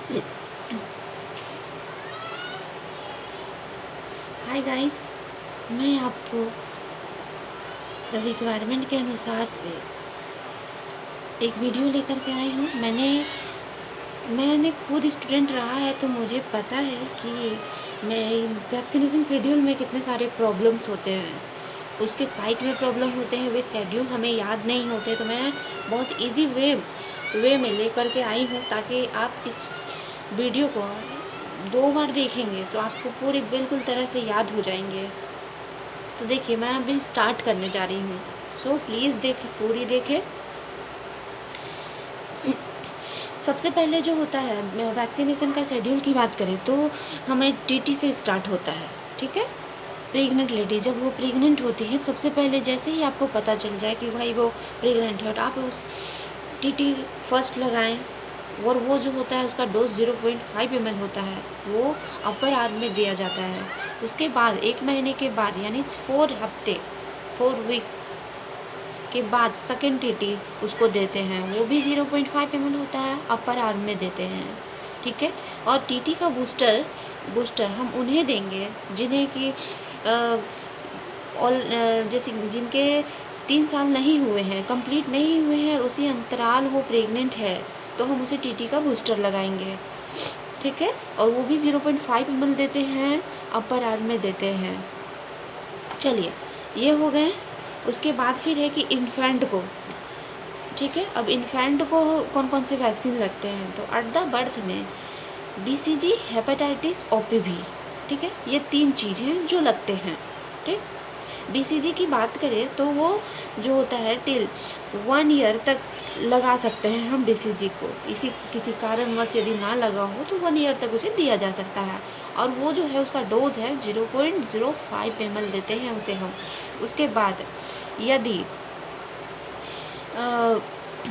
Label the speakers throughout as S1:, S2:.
S1: Hi guys, मैं आपको requirement के अनुसार से एक वीडियो लेकर के आई हूँ। मैंने खुद स्टूडेंट रहा है तो मुझे पता है कि मैं वैक्सीनेशन शेड्यूल में कितने सारे प्रॉब्लम्स होते हैं। उसके साइट में प्रॉब्लम होते हैं, वे शेड्यूल हमें याद नहीं होते। तो मैं बहुत इजी वे में लेकर के आई हूँ ताकि आप इस वीडियो को 2 बार देखेंगे तो आपको पूरी बिल्कुल तरह से याद हो जाएंगे। तो देखिए, मैं अभी स्टार्ट करने जा रही हूँ, सो प्लीज़ देखें, पूरी देखें। सबसे पहले जो होता है वैक्सीनेशन का शेड्यूल की बात करें तो हमें टीटी से स्टार्ट होता है। ठीक है, प्रेग्नेंट लेडी जब वो प्रेग्नेंट होती है, सबसे पहले जैसे ही आपको पता चल जाए कि भाई वो प्रेग्नेंट है, तो आप उस टीटी फर्स्ट लगाएं। और वो जो होता है उसका डोज 0.5 ml होता है, वो अपर आर्म में दिया जाता है। उसके बाद 1 महीने के बाद यानी 4 वीक के बाद सेकेंड टीटी उसको देते हैं, वो भी 0.5 ml होता है, अपर आर्म में देते हैं। ठीक है, और टीटी का बूस्टर हम उन्हें देंगे जिन्हें कि जैसे जिनके 3 साल नहीं हुए हैं, कंप्लीट नहीं हुए हैं, और उसी अंतराल वो प्रेग्नेंट है, तो हम उसे टीटी का बूस्टर लगाएंगे। ठीक है, और वो भी 0.5 ml देते हैं, अपर आर्म में देते हैं। चलिए, ये हो गए। उसके बाद फिर है कि इन्फेंट को, ठीक है, अब इन्फेंट को कौन कौन से वैक्सीन लगते हैं, तो एट द बर्थ में बीसीजी, हेपेटाइटिस, ओपीवी, ठीक है, ये 3 चीज़ हैं जो लगते हैं। ठीक, बीसीजी की बात करें तो वो जो होता है टिल 1 ईयर तक लगा सकते हैं हम बीसीजी को। किसी कारणवश यदि ना लगा हो तो 1 ईयर तक उसे दिया जा सकता है, और वो जो है उसका डोज है 0.05 ml देते हैं उसे हम। उसके बाद यदि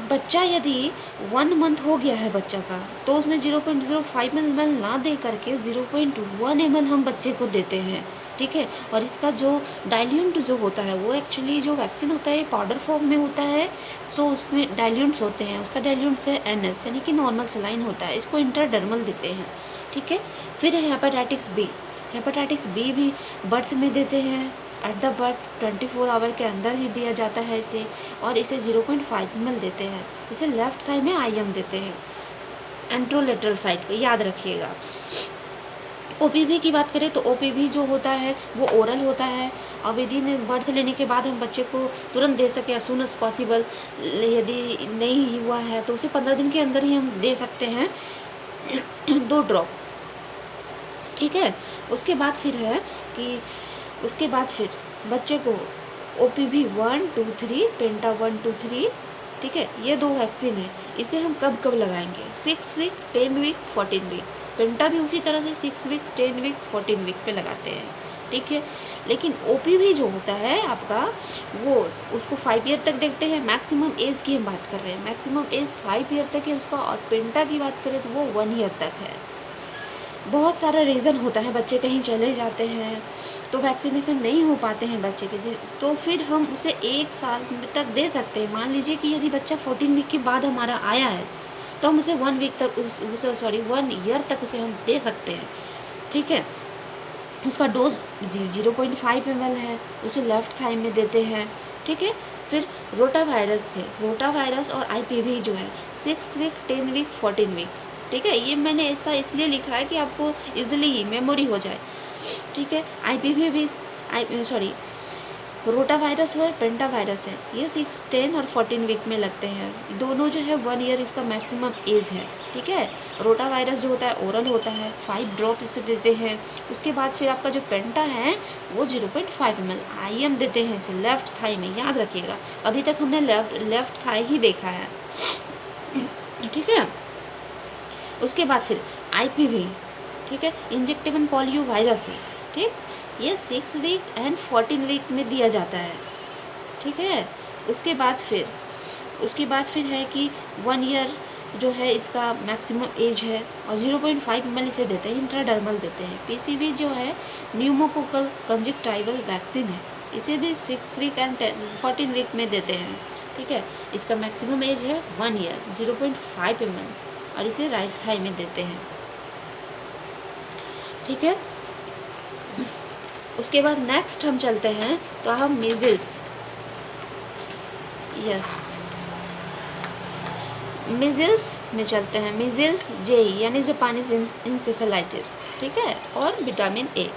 S1: बच्चा यदि 1 मंथ हो गया है बच्चा का, तो उसमें 0.05 ml ना दे करके 0.1 ml हम बच्चे को देते हैं। ठीक है, और इसका जो डाइल्यूंट जो होता है, वो एक्चुअली जो वैक्सीन होता है पाउडर फॉर्म में होता है, सो उसमें डाइल्यूंट्स होते हैं। उसका डाइल्यूंट्स है NS, यानी कि नॉर्मल सलाइन होता है, इसको इंट्राडर्मल देते हैं। ठीक है, फिर है हेपेटाइटिक्स बी भी बर्थ में देते हैं, एट द बर्थ 24 आवर के अंदर ही दिया जाता है इसे, और इसे 0.5 ml देते हैं। इसे लेफ्ट थाई में IM देते हैं, एंट्रोलेटरल साइड पे, याद रखिएगा। ओपीवी की बात करें तो ओपीवी जो होता है वो ओरल होता है, और विदिन बर्थ लेने के बाद हम बच्चे को तुरंत दे सके, एज सून एज पॉसिबल। यदि नहीं हुआ है तो उसे 15 दिन के अंदर ही हम दे सकते हैं 2 ड्रॉप। ठीक है, उसके बाद फिर बच्चे को OPV 1, 2, 3, पेंटा 1, 2, 3, ठीक है, ये 2 वैक्सीन है। इसे हम कब कब लगाएंगे? 6 वीक, 10 वीक, 14 वीक। पेंटा भी उसी तरह से 6 वीक, 10 वीक, 14 वीक पे लगाते हैं। ठीक है, लेकिन OPV जो होता है आपका, वो उसको 5 ईयर तक देखते हैं। मैक्सिमम एज की हम बात कर रहे हैं, मैक्सिमम एज 5 ईयर तक है उसका, और पेंटा की बात करें तो वो 1 ईयर तक है। बहुत सारा रीज़न होता है, बच्चे कहीं चले जाते हैं तो वैक्सीनेशन नहीं हो पाते हैं बच्चे के, तो फिर हम उसे 1 साल तक दे सकते हैं। मान लीजिए कि यदि बच्चा 14 वीक के बाद हमारा आया है तो हम उसे 1 ईयर तक उसे हम दे सकते हैं। ठीक है, उसका डोज 0.5 ml है, उसे लेफ्ट थाई में देते हैं। ठीक है, फिर रोटावायरस और IPV जो है 6 वीक, 10 वीक, 14 वीक। ठीक है, ये मैंने ऐसा इसलिए लिखा है कि आपको इजीली मेमोरी हो जाए। ठीक है, IPV भी रोटावायरस है, पेंटावायरस है, ये 6, 10 और 14 वीक में लगते हैं। दोनों जो है 1 ईयर इसका मैक्सिमम एज है। ठीक है, रोटावायरस जो होता है ओरल होता है, 5 ड्रॉप इसे देते हैं। उसके बाद फिर आपका जो पेंटा है वो 0.5 ml IM देते हैं इसे लेफ्ट थाई में, याद रखिएगा। अभी तक हमने लेफ्ट थाई ही देखा है। ठीक है, उसके बाद फिर IPV, ठीक है, इंजेक्टेबल पोलियो वायरस है। ठीक, ये 6 वीक एंड 14 वीक में दिया जाता है। ठीक है, उसके बाद फिर है कि 1 ईयर जो है इसका मैक्सिमम एज है, और 0.5 ml इसे देते हैं, इंट्राडर्मल देते हैं। PCV जो है न्यूमोकोकल कंजक्टाइवल वैक्सीन है, इसे भी 6 वीक एंड 14 वीक में देते हैं। ठीक है, इसका मैक्सिमम एज है 1 ईयर, 0.5 ml। और इसे राइट थाई में देते हैं। ठीक है, उसके बाद नेक्स्ट हम चलते हैं तो हम मीजल्स, यस मीजल्स में चलते हैं। मीजल्स जेई यानी जापानीज इंसेफेलाइटिस, ठीक है, और विटामिन ए,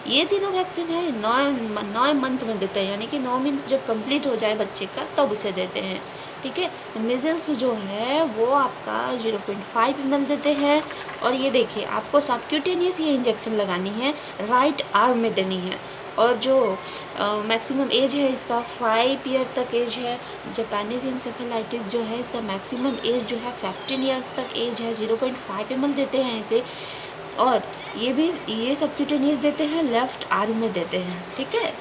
S1: ये तीनों वैक्सीन है 9 मंथ में देते हैं, यानी कि 9 मंथ जब कंप्लीट हो जाए बच्चे का तब उसे देते हैं। ठीक है, मीजल्स जो है वो आपका 0.5 ml देते हैं। और ये देखिए आपको सबक्यूटेनियस ये इंजेक्शन लगानी है, राइट आर्म में देनी है। और जो मैक्सिमम एज है इसका 5 ईयर तक एज है। जापानीज इंसेफेलाइटिस जो है इसका मैक्सिमम एज जो है 15 ईयर्स तक एज है। 0.5 ml देते हैं इसे। और ये सबक्यूटेनियस देते हैं, लेफ्ट आर्म में देते हैं। ठीक है,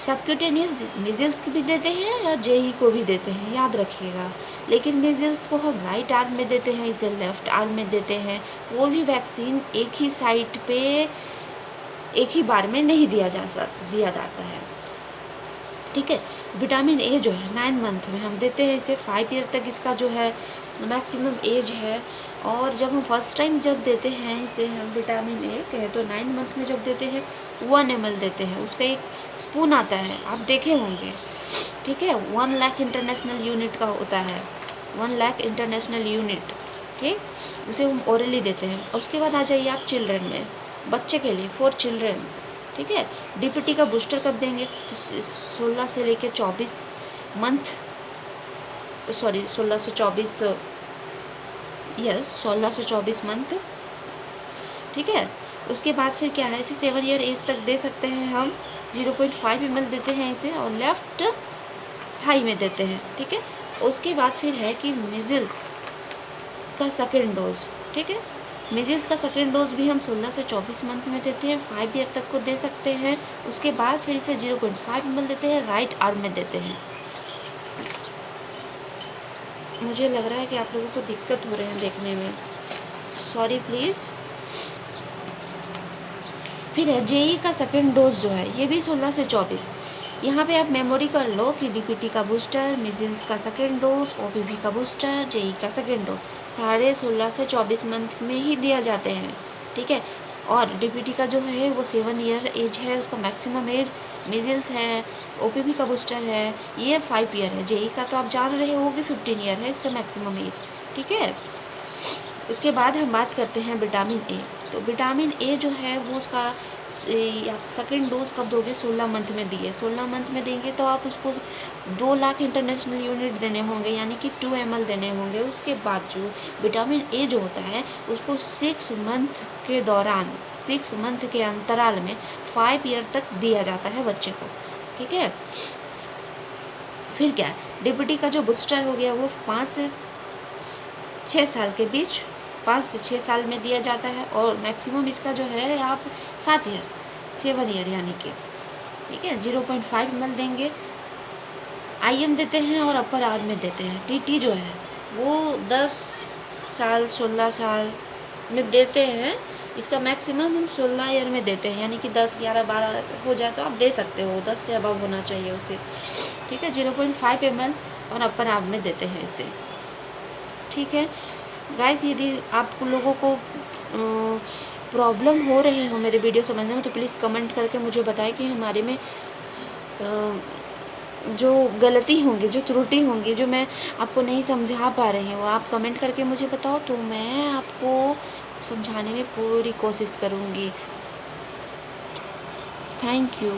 S1: सबक्यूटेनियस मीजल्स को भी देते हैं और जेई को भी देते हैं, याद रखिएगा। लेकिन मीजल्स को हम राइट आर्म में देते हैं, इसे लेफ्ट आर्म में देते हैं। वो भी वैक्सीन एक ही साइट पे एक ही बार में नहीं दिया जाता है। ठीक है, विटामिन ए जो है 9 मंथ में हम देते हैं इसे। 5 ईयर तक इसका जो है मैक्सिमम एज है। और जब हम फर्स्ट टाइम जब देते हैं इसे हम विटामिन ए कहें तो 9 मंथ में जब देते हैं 1 ml देते हैं। उसका एक स्पून आता है, आप देखे होंगे। ठीक है, 1 लाख इंटरनेशनल यूनिट का होता है, 1 लाख इंटरनेशनल यूनिट। ठीक, उसे हम ओरली देते हैं। उसके बाद आ जाइए आप चिल्ड्रन में, बच्चे के लिए, फॉर चिल्ड्रन। ठीक है, डीपीटी का बूस्टर कब देंगे तो 16 से लेकर 24 मंथ, सॉरी 16 से 24, यस 16 से 24 मंथ। ठीक है, उसके बाद फिर क्या है, इसे 7 ईयर एज तक दे सकते हैं हम। 0.5 ml देते हैं इसे और लेफ्ट थाई में देते हैं। ठीक है, उसके बाद फिर है कि मीजल्स का सेकेंड डोज। ठीक है, मीजल्स का सेकेंड डोज भी हम 16 से 24 मंथ में देते हैं, 5 ईयर तक को दे सकते हैं। उसके बाद फिर इसे 0.5 ml देते हैं, राइट आर्म में देते हैं। मुझे लग रहा है कि आप लोगों को दिक्कत हो रहे हैं देखने में, सॉरी प्लीज़। फिर है जेई का सेकेंड डोज जो है ये भी 16 से 24। यहाँ पे आप मेमोरी कर लो कि डीपीटी का बूस्टर, मीजल्स का सेकेंड डोज, ओपीवी का बूस्टर, जेई का सेकेंड डोज सारे 16 से 24 मंथ में ही दिया जाते हैं। ठीक है, और डीपीटी का जो है वो 7 ईयर एज है उसका मैक्सिमम एज। मीजल्स है, ओपीवी का बूस्टर है, ये 5 ईयर है। जेई का तो आप जान रहे हो कि 15 ईयर है इसका मैक्सिमम एज। ठीक है, उसके बाद हम बात करते हैं विटामिन ए। तो विटामिन ए जो है वो उसका आप सेकेंड डोज कब दोगे, 16 मंथ में दिए। 16 मंथ में देंगे तो आप उसको 2 लाख इंटरनेशनल यूनिट देने होंगे, यानी कि 2 ml देने होंगे। उसके बाद जो विटामिन ए जो होता है उसको 6 मंथ के दौरान, 6 मंथ के अंतराल में 5 ईयर तक दिया जाता है बच्चे को। ठीक है, फिर क्या, डीपीटी का जो बूस्टर हो गया वो 5 से 6 साल के बीच, 5 से 6 साल में दिया जाता है। और मैक्सिमम इसका जो है आप 7 ईयर, 7 ईयर यानी कि। ठीक है, 0.5 ml देंगे, आईएम देते हैं और अपर आर्म में देते हैं। टीटी जो है वो 10 साल 16 साल में देते हैं। इसका मैक्सिमम हम 16 ईयर में देते हैं, यानी कि 10 11 12 हो जाए तो आप दे सकते हो, 10 से अबव होना चाहिए उसे। ठीक है, 0.5 ml और अपर आर्म में देते हैं इसे। ठीक है गाइस, यदि आप लोगों को प्रॉब्लम हो रहे हो मेरे वीडियो समझने में तो प्लीज़ कमेंट करके मुझे बताएं कि हमारे में जो गलती होंगी, जो त्रुटि होंगी, जो मैं आपको नहीं समझा पा रही हूँ, आप कमेंट करके मुझे बताओ तो मैं आपको समझाने में पूरी कोशिश करूँगी। Thank you.